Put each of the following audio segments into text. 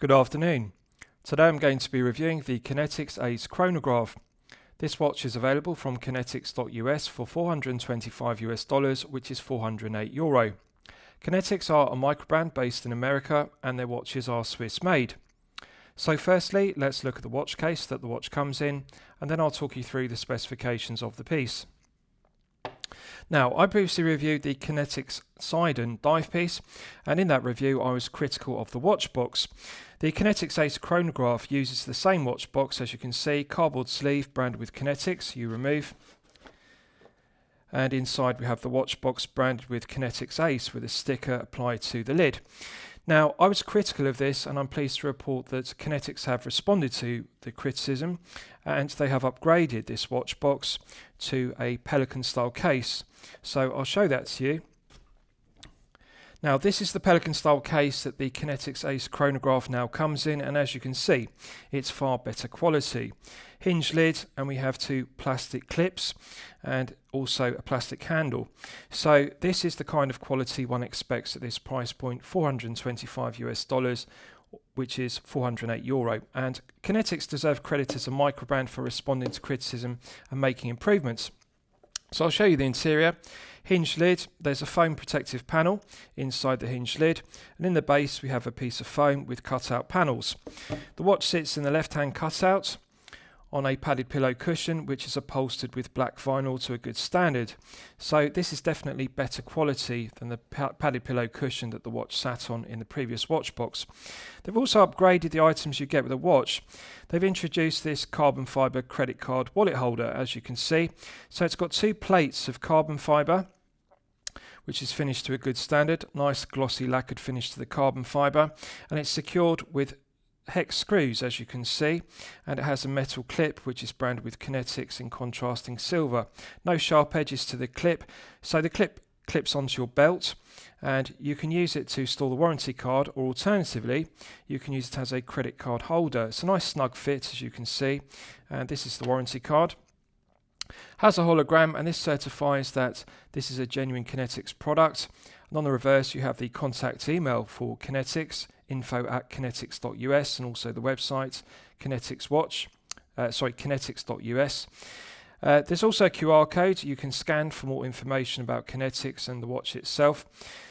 Good afternoon. Today I'm going to be reviewing the Kinetx Ace Chronograph. This watch is available from Kinetx.us for $425, which is €408. Kinetx are a microbrand based in America and their watches are Swiss made. So firstly, let's look at the watch case that the watch comes in, and then I'll talk you through the specifications of the piece. Now, I previously reviewed the Kinetx Sidon dive piece, and in that review I was critical of the watch box. The Kinetx Ace Chronograph uses the same watch box, as you can see, cardboard sleeve branded with Kinetx, you remove. And inside we have the watch box branded with Kinetx Ace with a sticker applied to the lid. Now, I was critical of this, and I'm pleased to report that Kinetx have responded to the criticism and they have upgraded this watch box to a Pelican style case. So I'll show that to you. Now, this is the Pelican style case that the Kinetx Ace Chronograph now comes in, and as you can see, it's far better quality. Hinge lid, and we have two plastic clips and also a plastic handle. So this is the kind of quality one expects at this price point, $425, which is €408. And Kinetx deserve credit as a microbrand for responding to criticism and making improvements. So I'll show you the interior. Hinge lid, there's a foam protective panel inside the hinge lid, and in the base we have a piece of foam with cutout panels. The watch sits in the left hand cutout on a padded pillow cushion, which is upholstered with black vinyl to a good standard. So this is definitely better quality than the padded pillow cushion that the watch sat on in the previous watch box. They've also upgraded the items you get with the watch. They've introduced this carbon fibre credit card wallet holder, as you can see. So it's got two plates of carbon fibre, which is finished to a good standard. Nice glossy lacquered finish to the carbon fibre, and it's secured with hex screws, as you can see, and it has a metal clip which is branded with Kinetx in contrasting silver. No sharp edges to the clip, so the clip clips onto your belt, and you can use it to store the warranty card, or alternatively you can use it as a credit card holder. It's a nice snug fit, as you can see, and this is the warranty card. Has a hologram, and this certifies that this is a genuine Kinetx product. And on the reverse you have the contact email for Kinetx, info@kinetx.us, and also the website kinetx.us. There's also a QR code you can scan for more information about Kinetx and the watch itself.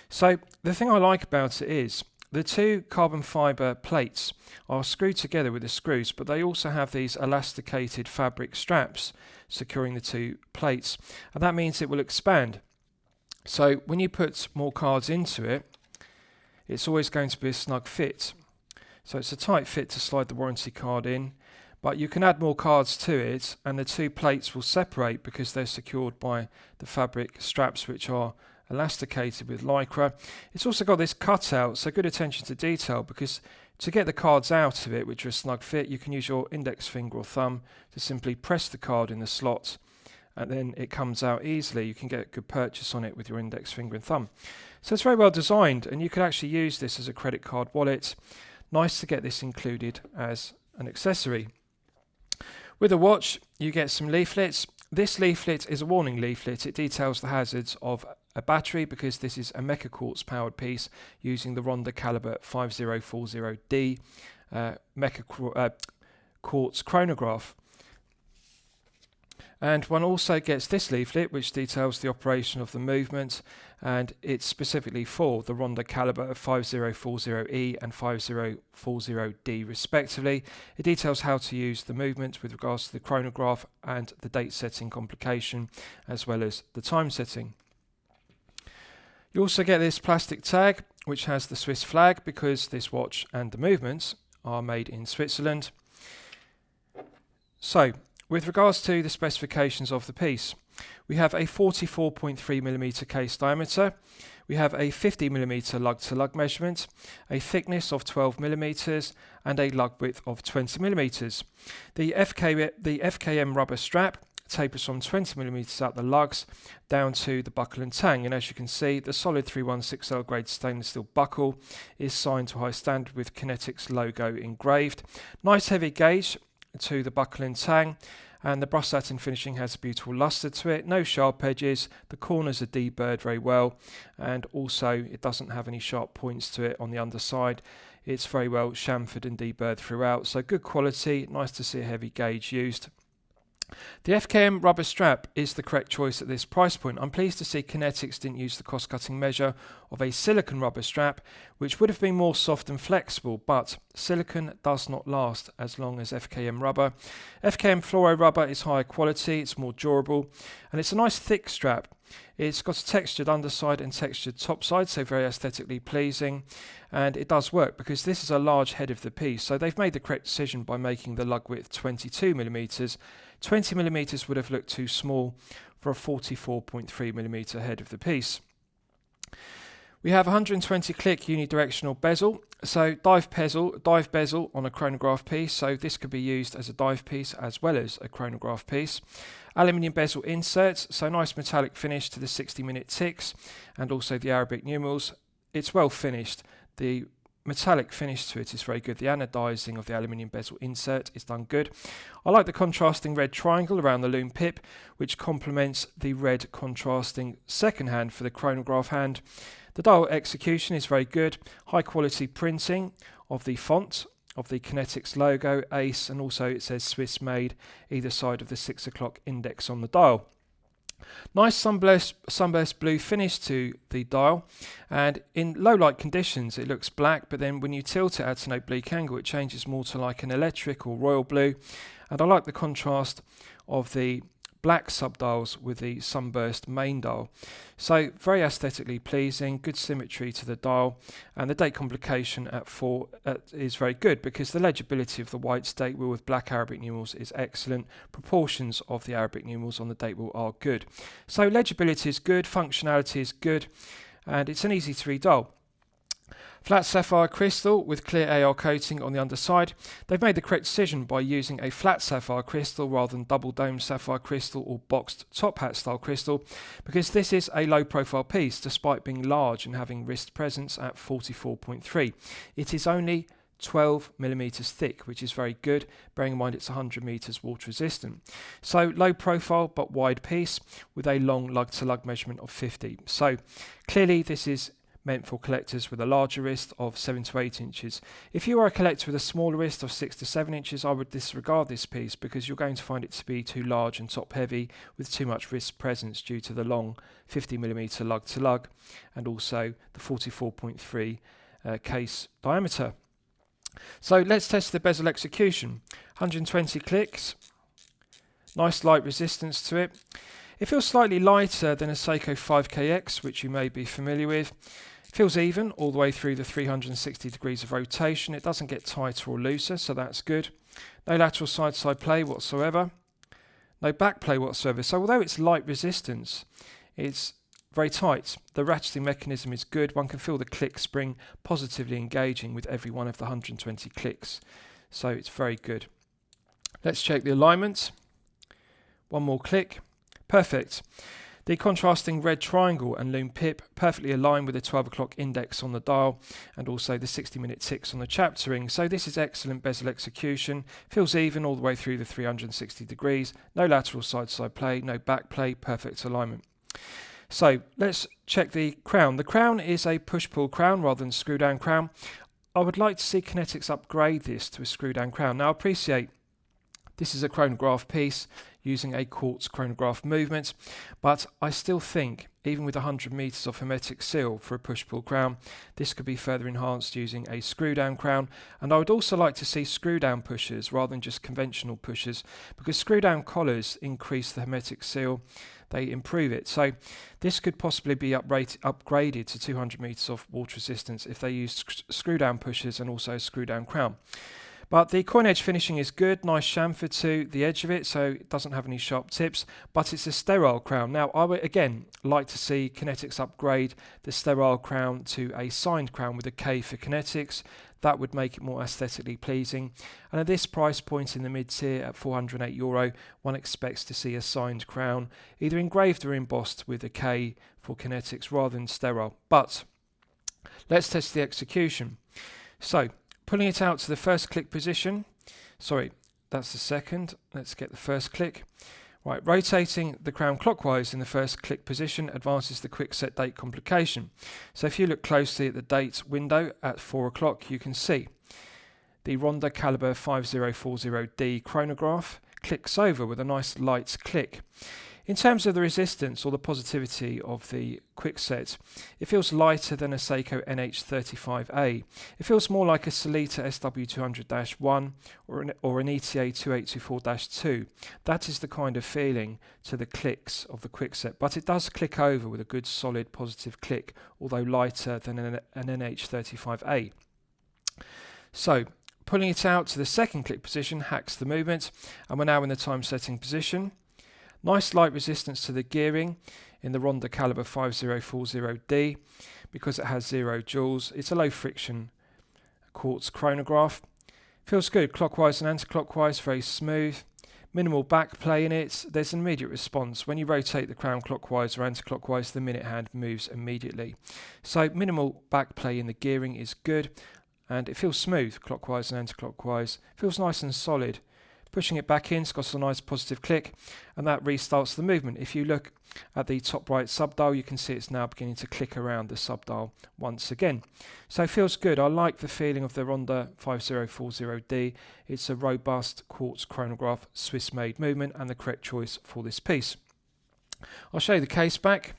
So the thing I like about it is the two carbon fibre plates are screwed together with the screws, but they also have these elasticated fabric straps securing the two plates, and that means it will expand. So when you put more cards into it, it's always going to be a snug fit. So it's a tight fit to slide the warranty card in, but you can add more cards to it and the two plates will separate because they're secured by the fabric straps, which are elasticated with lycra. It's also got this cutout, so good attention to detail, because to get the cards out of it, which are a snug fit, you can use your index finger or thumb to simply press the card in the slot, and then it comes out easily. You can get a good purchase on it with your index finger and thumb. So it's very well designed, and you could actually use this as a credit card wallet. Nice to get this included as an accessory. With the watch, you get some leaflets. This leaflet is a warning leaflet. It details the hazards of a battery, because this is a Mecha Quartz powered piece using the Ronda caliber 5040D Mecha Quartz Chronograph. And one also gets this leaflet, which details the operation of the movement, and it's specifically for the Ronda caliber of 5040E and 5040D respectively. It details how to use the movement with regards to the chronograph and the date setting complication, as well as the time setting. You also get this plastic tag, which has the Swiss flag, because this watch and the movements are made in Switzerland. So, with regards to the specifications of the piece, we have a 44.3mm case diameter, we have a 50mm lug-to-lug measurement, a thickness of 12mm, and a lug width of 20mm. The FKM rubber strap tapers from 20mm out the lugs down to the buckle and tang, and as you can see, the solid 316L grade stainless steel buckle is signed to high standard with Kinetx logo engraved. Nice heavy gauge to the buckle and tang, and the brush satin finishing has a beautiful luster to it, no sharp edges, the corners are deburred very well, and also it doesn't have any sharp points to it on the underside. It's very well chamfered and deburred throughout, so good quality, nice to see a heavy gauge used. The FKM rubber strap is the correct choice at this price point. I'm pleased to see Kinetx didn't use the cost-cutting measure of a silicone rubber strap, which would have been more soft and flexible, but silicone does not last as long as FKM rubber. FKM fluoro rubber is higher quality, it's more durable, and it's a nice thick strap. It's got a textured underside and textured top side, so very aesthetically pleasing, and it does work because this is a large head of the piece, so they've made the correct decision by making the lug width 22mm. 20mm would have looked too small for a 44.3mm head of the piece. We have 120 click unidirectional bezel, so dive bezel on a chronograph piece, so this could be used as a dive piece as well as a chronograph piece. Aluminium bezel inserts, so nice metallic finish to the 60-minute ticks and also the Arabic numerals. It's well finished. The metallic finish to it is very good. The anodizing of the aluminium bezel insert is done good. I like the contrasting red triangle around the loom pip, which complements the red contrasting second hand for the chronograph hand. The dial execution is very good. High quality printing of the font of the Kinetx logo, Ace, and also it says Swiss made either side of the 6 o'clock index on the dial. Nice sunburst blue finish to the dial, and in low light conditions it looks black, but then when you tilt it at an oblique angle it changes more to like an electric or royal blue, and I like the contrast of the black subdials with the sunburst main dial. So very aesthetically pleasing, good symmetry to the dial, and the date complication at 4 is very good because the legibility of the white date wheel with black Arabic numerals is excellent. Proportions of the Arabic numerals on the date wheel are good. So legibility is good, functionality is good, and it's an easy to read dial. Flat sapphire crystal with clear AR coating on the underside. They've made the correct decision by using a flat sapphire crystal rather than double dome sapphire crystal or boxed top hat style crystal, because this is a low profile piece despite being large and having wrist presence at 44.3. It is only 12mm thick, which is very good, bearing in mind it's 100 meters water resistant. So low profile but wide piece with a long lug to lug measurement of 50. So clearly this is meant for collectors with a larger wrist of 7 to 8 inches. If you are a collector with a smaller wrist of 6 to 7 inches, I would disregard this piece because you're going to find it to be too large and top heavy with too much wrist presence due to the long 50mm lug to lug and also the 44.3 case diameter. So let's test the bezel execution. 120 clicks, nice light resistance to it. It feels slightly lighter than a Seiko 5KX, which you may be familiar with. Feels even all the way through the 360 degrees of rotation. It doesn't get tighter or looser, so that's good. No lateral side-side play whatsoever. No back play whatsoever. So although it's light resistance, it's very tight. The ratcheting mechanism is good. One can feel the click spring positively engaging with every one of the 120 clicks. So it's very good. Let's check the alignment. One more click. Perfect. The contrasting red triangle and loom pip perfectly align with the 12 o'clock index on the dial and also the 60-minute ticks on the chapter ring. So this is excellent bezel execution. Feels even all the way through the 360 degrees. No lateral side-to-side play, no back play, perfect alignment. So let's check the crown. The crown is a push-pull crown rather than screw-down crown. I would like to see Kinetx upgrade this to a screw-down crown. Now I appreciate this is a chronograph piece using a quartz chronograph movement, but I still think even with 100 meters of hermetic seal for a push-pull crown, this could be further enhanced using a screw-down crown. And I would also like to see screw-down pushers rather than just conventional pushers, because screw-down collars increase the hermetic seal, they improve it. So this could possibly be upgraded to 200 meters of water resistance if they use screw-down pushers and also a screw-down crown. But the coin edge finishing is good, nice chamfer to the edge of it, so it doesn't have any sharp tips, but it's a sterile crown. Now, I would again like to see Kinetx upgrade the sterile crown to a signed crown with a K for Kinetx. That would make it more aesthetically pleasing. And at this price point in the mid-tier at €408, one expects to see a signed crown, either engraved or embossed with a K for Kinetx rather than sterile. But let's test the execution. So, pulling it out to the first click position, that's the second. Let's get the first click. Right, rotating the crown clockwise in the first click position advances the quick set date complication. So if you look closely at the date window at 4 o'clock, you can see the Ronda caliber 5040D chronograph clicks over with a nice light click. In terms of the resistance or the positivity of the quickset, it feels lighter than a Seiko NH35A. It feels more like a Sellita SW200-1 or an ETA 2824-2. That is the kind of feeling to the clicks of the quickset, but it does click over with a good solid positive click, although lighter than an NH35A. So, pulling it out to the second click position hacks the movement, and we're now in the time setting position. Nice light resistance to the gearing in the Ronda caliber 5040D because it has 0 joules. It's a low friction quartz chronograph. Feels good clockwise and anti-clockwise, very smooth. Minimal back play in it. There's an immediate response. When you rotate the crown clockwise or anti-clockwise, the minute hand moves immediately. So minimal back play in the gearing is good, and it feels smooth clockwise and anti-clockwise. Feels nice and solid. Pushing it back in, it's got a nice positive click, and that restarts the movement. If you look at the top right subdial, you can see it's now beginning to click around the subdial once again. So it feels good. I like the feeling of the Ronda 5040D. It's a robust quartz chronograph, Swiss-made movement, and the correct choice for this piece. I'll show you the case back.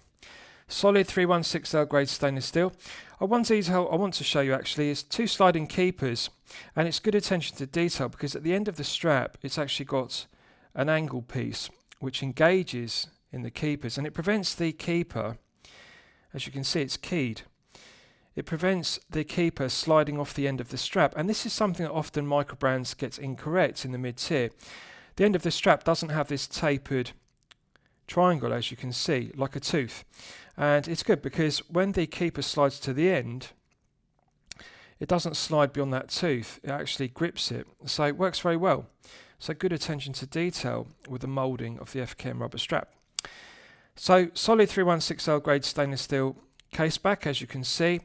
Solid 316L grade stainless steel. One detail I want to show you actually is 2 sliding keepers, and it's good attention to detail because at the end of the strap it's actually got an angle piece which engages in the keepers, and it prevents the keeper, as you can see it's keyed, it prevents the keeper sliding off the end of the strap, and this is something that often micro brands get incorrect in the mid-tier. The end of the strap doesn't have this tapered triangle, as you can see, like a tooth. And it's good because when the keeper slides to the end, it doesn't slide beyond that tooth, it actually grips it. So it works very well. So good attention to detail with the moulding of the FKM rubber strap. So solid 316L grade stainless steel case back, as you can see.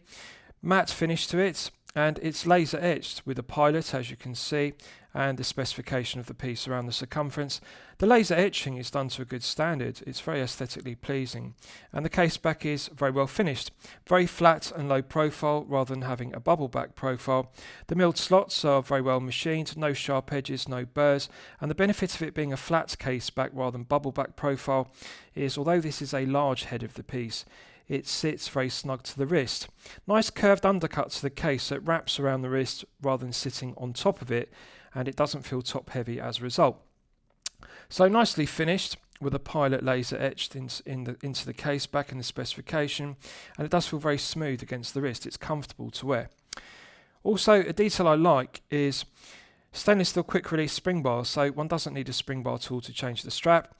Matte finish to it, and it's laser etched with a pilot, as you can see, and the specification of the piece around the circumference. The laser etching is done to a good standard. It's very aesthetically pleasing, and the case back is very well finished. Very flat and low profile rather than having a bubble back profile. The milled slots are very well machined, no sharp edges, no burrs, and the benefit of it being a flat case back rather than bubble back profile is, although this is a large head of the piece, it sits very snug to the wrist. Nice curved undercut to the case, so it wraps around the wrist rather than sitting on top of it, and it doesn't feel top heavy as a result. So nicely finished with a pilot laser etched into the case back in the specification, and it does feel very smooth against the wrist. It's comfortable to wear. Also, a detail I like is stainless steel quick release spring bar, so one doesn't need a spring bar tool to change the strap.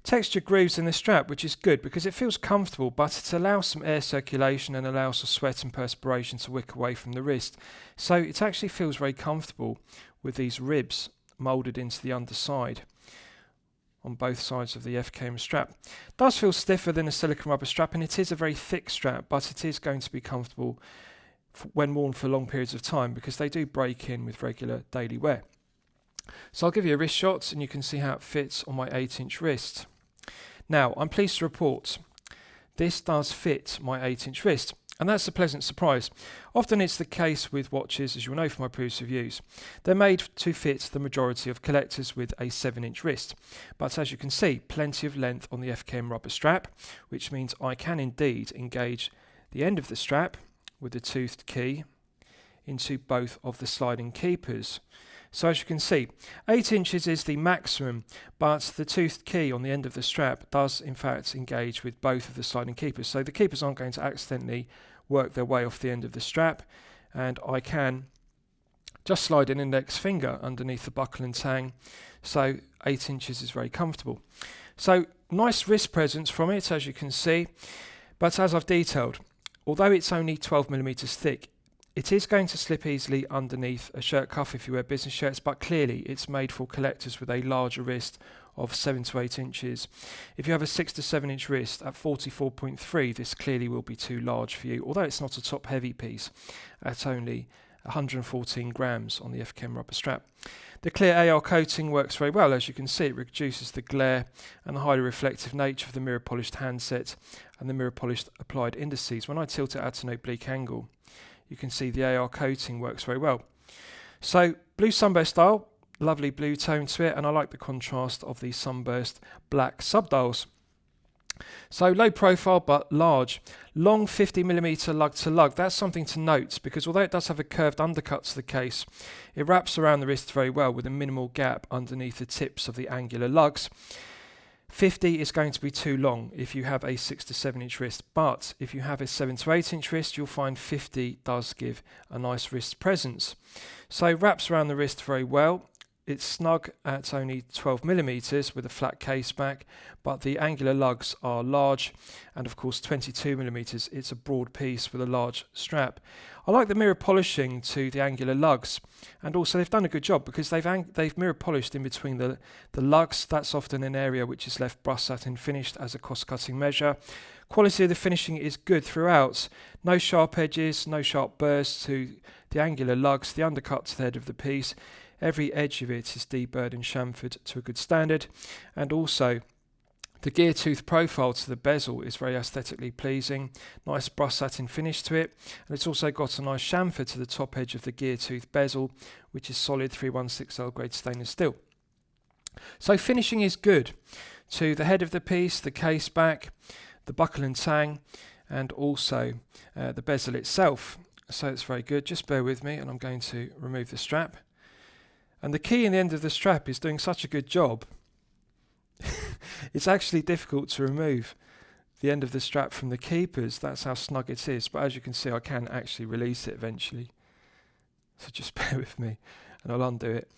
Textured grooves in the strap, which is good because it feels comfortable, but it allows some air circulation and allows for sweat and perspiration to wick away from the wrist. So it actually feels very comfortable with these ribs moulded into the underside on both sides of the FKM strap. It does feel stiffer than a silicone rubber strap, and it is a very thick strap, but it is going to be comfortable when worn for long periods of time because they do break in with regular daily wear. So I'll give you a wrist shot and you can see how it fits on my 8-inch wrist. Now, I'm pleased to report this does fit my 8-inch wrist, and that's a pleasant surprise. Often it's the case with watches, as you'll know from my previous reviews. They're made to fit the majority of collectors with a 7-inch wrist. But as you can see, plenty of length on the FKM rubber strap, which means I can indeed engage the end of the strap with the toothed key into both of the sliding keepers. So as you can see, 8 inches is the maximum, but the toothed key on the end of the strap does in fact engage with both of the sliding keepers. So the keepers aren't going to accidentally work their way off the end of the strap, and I can just slide an index finger underneath the buckle and tang. So 8 inches is very comfortable. So nice wrist presence from it, as you can see, but as I've detailed, although it's only 12mm thick, it is going to slip easily underneath a shirt cuff if you wear business shirts, but clearly it's made for collectors with a larger wrist of 7 to 8 inches. If you have a 6 to 7 inch wrist at 44.3, this clearly will be too large for you, although it's not a top heavy piece at only 114 grams on the FKM rubber strap. The clear AR coating works very well. As you can see, it reduces the glare and the highly reflective nature of the mirror polished handset and the mirror polished applied indices. When I tilt it at an oblique angle, you can see the AR coating works very well. So blue sunburst dial, lovely blue tone to it, and I like the contrast of the sunburst black subdials. So low profile but large, long 50mm lug to lug. That's something to note, because although it does have a curved undercut to the case, it wraps around the wrist very well with a minimal gap underneath the tips of the angular lugs. 50 is going to be too long if you have a 6 to 7 inch wrist, but if you have a 7 to 8 inch wrist, you'll find 50 does give a nice wrist presence. So wraps around the wrist very well. It's snug at only 12mm with a flat case back, but the angular lugs are large, and of course 22mm. It's a broad piece with a large strap. I like the mirror polishing to the angular lugs, and also they've done a good job because they've mirror polished in between the lugs. That's often an area which is left brushed satin finished as a cost-cutting measure. Quality of the finishing is good throughout. No sharp edges, no sharp burrs to the angular lugs, the undercut to the head of the piece. Every edge of it is deburred and chamfered to a good standard, and also the gear tooth profile to the bezel is very aesthetically pleasing. Nice brushed satin finish to it, and it's also got a nice chamfer to the top edge of the gear tooth bezel, which is solid 316L grade stainless steel. So finishing is good to the head of the piece, the case back, the buckle and tang, and also the bezel itself. So it's very good. Just bear with me, and I'm going to remove the strap. And the key in the end of the strap is doing such a good job. It's actually difficult to remove the end of the strap from the keepers. That's how snug it is. But as you can see, I can actually release it eventually. So just bear with me and I'll undo it.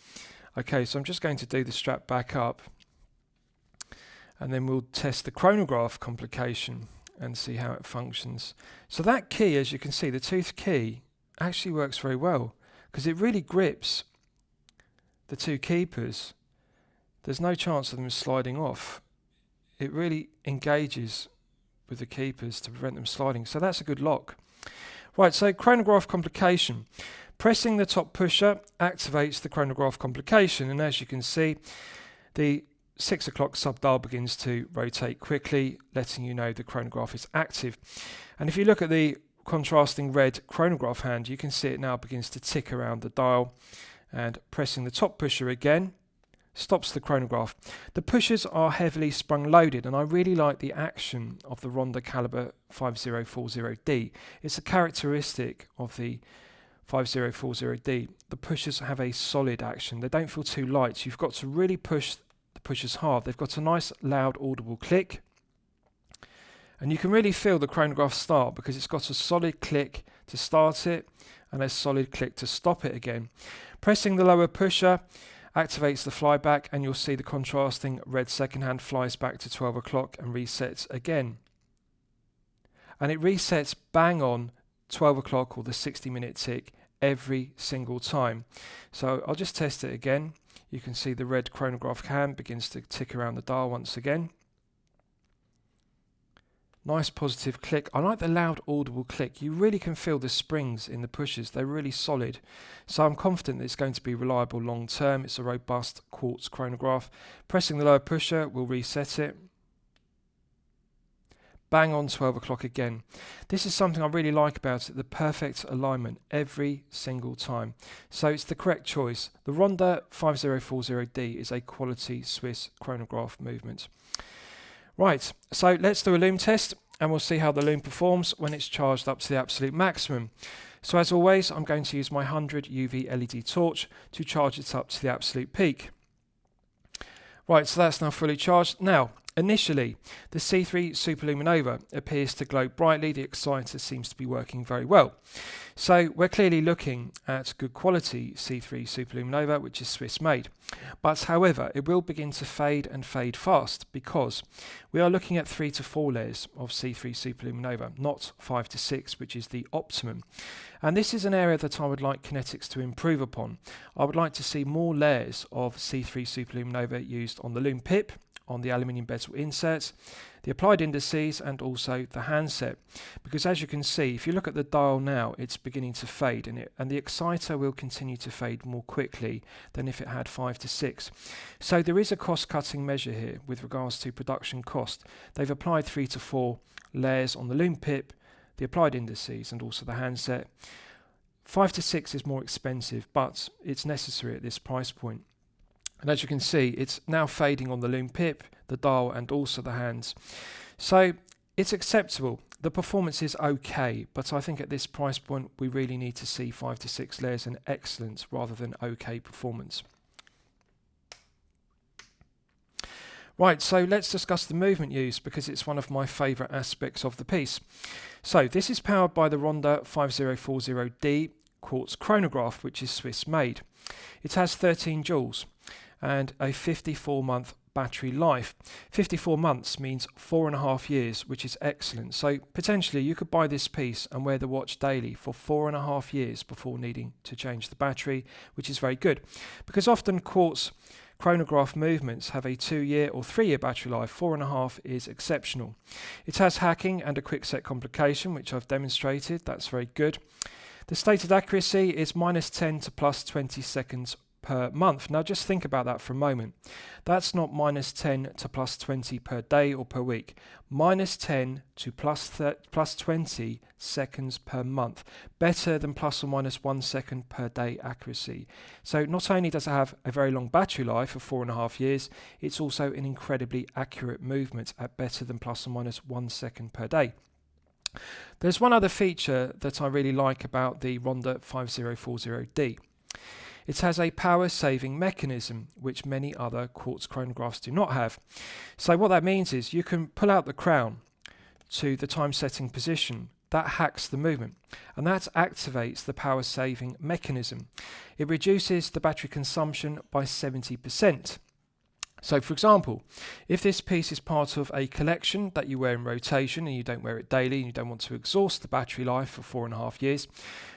Okay, so I'm just going to do the strap back up, and then we'll test the chronograph complication and see how it functions. So that key, as you can see, the tooth key actually works very well because it really grips the two keepers. There's no chance of them sliding off. It really engages with the keepers to prevent them sliding. So that's a good lock. Right, so chronograph complication. Pressing the top pusher activates the chronograph complication, and as you can see, the 6 o'clock subdial begins to rotate quickly, letting you know the chronograph is active. And if you look at the contrasting red chronograph hand, you can see it now begins to tick around the dial, and pressing the top pusher again stops the chronograph. The pushers are heavily sprung loaded, and I really like the action of the Ronda caliber 5040D. It's a characteristic of the 5040D. The pushers have a solid action. They don't feel too light. You've got to really push the pushers hard. They've got a nice loud audible click, and you can really feel the chronograph start because it's got a solid click to start it and a solid click to stop it again. Pressing the lower pusher activates the flyback, and you'll see the contrasting red second hand flies back to 12 o'clock and resets again. And it resets bang on 12 o'clock, or the 60-minute tick, every single time. So I'll just test it again. You can see the red chronograph hand begins to tick around the dial once again. Nice positive click. I like the loud audible click. You really can feel the springs in the pushers. They're really solid. So I'm confident that it's going to be reliable long term. It's a robust quartz chronograph. Pressing the lower pusher will reset it. Bang on 12 o'clock again. This is something I really like about it, the perfect alignment every single time. So it's the correct choice. The Ronda 5040D is a quality Swiss chronograph movement. Right, so let's do a loom test, and we'll see how the loom performs when it's charged up to the absolute maximum. So as always, I'm going to use my 100 UV LED torch to charge it up to the absolute peak. Right, so that's now fully charged. Now, initially, the C3 Superluminova appears to glow brightly. The exciter seems to be working very well. So we're clearly looking at good quality C3 Superluminova, which is Swiss made. But however, it will begin to fade and fade fast because we are looking at 3 to 4 layers of C3 Superluminova, not 5 to 6, which is the optimum. And this is an area that I would like Kinetx to improve upon. I would like to see more layers of C3 Superluminova used on the loom pip, on the aluminium bezel inserts, the applied indices, and also the handset. Because as you can see, if you look at the dial now, it's beginning to fade, and the exciter will continue to fade more quickly than if it had 5 to 6. So there is a cost-cutting measure here with regards to production cost. They've applied 3 to 4 layers on the loom pip, the applied indices, and also the handset. 5 to 6 is more expensive, but it's necessary at this price point. And as you can see, it's now fading on the loom pip, the dial, and also the hands. So it's acceptable. The performance is okay, but I think at this price point we really need to see 5 to 6 layers and excellence rather than okay performance. Right, so let's discuss the movement use because it's one of my favourite aspects of the piece. So this is powered by the Ronda 5040D quartz chronograph, which is Swiss made. It has 13 joules and a 54-month battery life. 54 months means 4.5 years, which is excellent. So potentially you could buy this piece and wear the watch daily for 4.5 years before needing to change the battery, which is very good. Because often quartz chronograph movements have a 2-year or 3-year battery life. 4.5 is exceptional. It has hacking and a quick set complication, which I've demonstrated. That's very good. The stated accuracy is -10 to +20 seconds per month. Now just think about that for a moment. That's not -10 to +20 per day or per week. -10 to +20 seconds per month. Better than ±1 second per day accuracy. So not only does it have a very long battery life of 4.5 years, it's also an incredibly accurate movement at better than ±1 second per day. There's one other feature that I really like about the Ronda 5040D. It has a power saving mechanism which many other quartz chronographs do not have. So what that means is you can pull out the crown to the time setting position. That hacks the movement and that activates the power saving mechanism. It reduces the battery consumption by 70%. So for example, if this piece is part of a collection that you wear in rotation and you don't wear it daily and you don't want to exhaust the battery life for 4.5 years,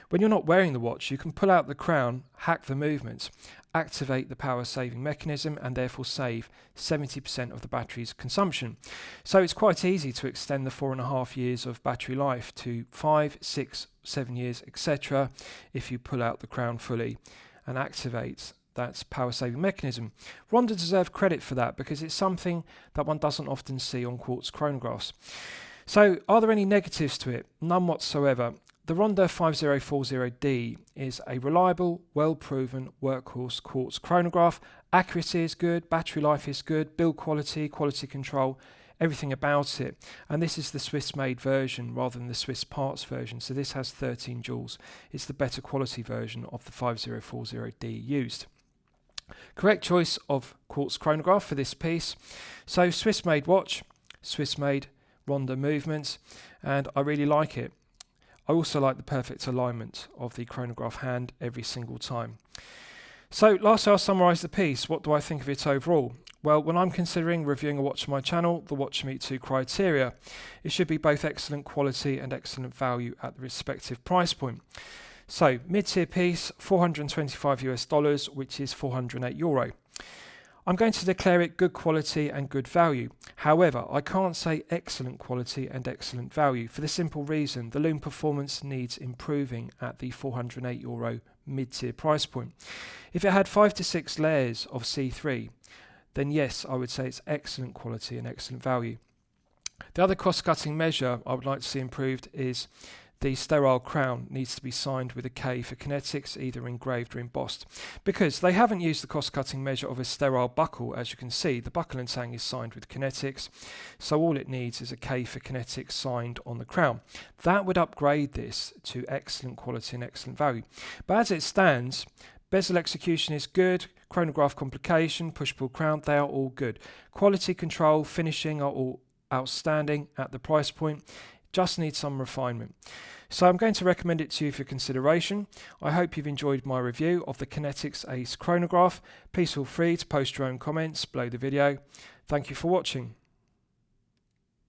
when you're not wearing the watch, you can pull out the crown, hack the movement, activate the power saving mechanism and therefore save 70% of the battery's consumption. So it's quite easy to extend the 4.5 years of battery life to 5, 6, 7 years, etc. if you pull out the crown fully and activate that power saving mechanism. Ronda deserve credit for that because it's something that one doesn't often see on quartz chronographs. So are there any negatives to it? None whatsoever. The Ronda 5040D is a reliable, well-proven workhorse quartz chronograph. Accuracy is good, battery life is good, build quality, quality control, everything about it. And this is the Swiss-made version rather than the Swiss parts version. So this has 13 joules. It's the better quality version of the 5040D used. Correct choice of quartz chronograph for this piece. So Swiss-made watch, Swiss-made Ronda movements, and I really like it. I also like the perfect alignment of the chronograph hand every single time. So lastly, I'll summarise the piece. What do I think of it overall? Well, when I'm considering reviewing a watch on my channel, the watch should meet 2 criteria. It should be both excellent quality and excellent value at the respective price point. So mid-tier piece, $425 US, which is €408. I'm going to declare it good quality and good value. However, I can't say excellent quality and excellent value for the simple reason the loom performance needs improving at the €408 mid-tier price point. If it had 5 to 6 layers of C3, then yes, I would say it's excellent quality and excellent value. The other cost-cutting measure I would like to see improved is the sterile crown needs to be signed with a K for Kinetx, either engraved or embossed, because they haven't used the cost-cutting measure of a sterile buckle. As you can see, the buckle and tang is signed with Kinetx, so all it needs is a K for Kinetx signed on the crown. That would upgrade this to excellent quality and excellent value. But as it stands, bezel execution is good, chronograph complication, push-pull crown, they are all good. Quality control, finishing are all outstanding at the price point. Just need some refinement. So I'm going to recommend it to you for consideration. I hope you've enjoyed my review of the Kinetx Ace chronograph. Please feel free to post your own comments below the video. Thank you for watching.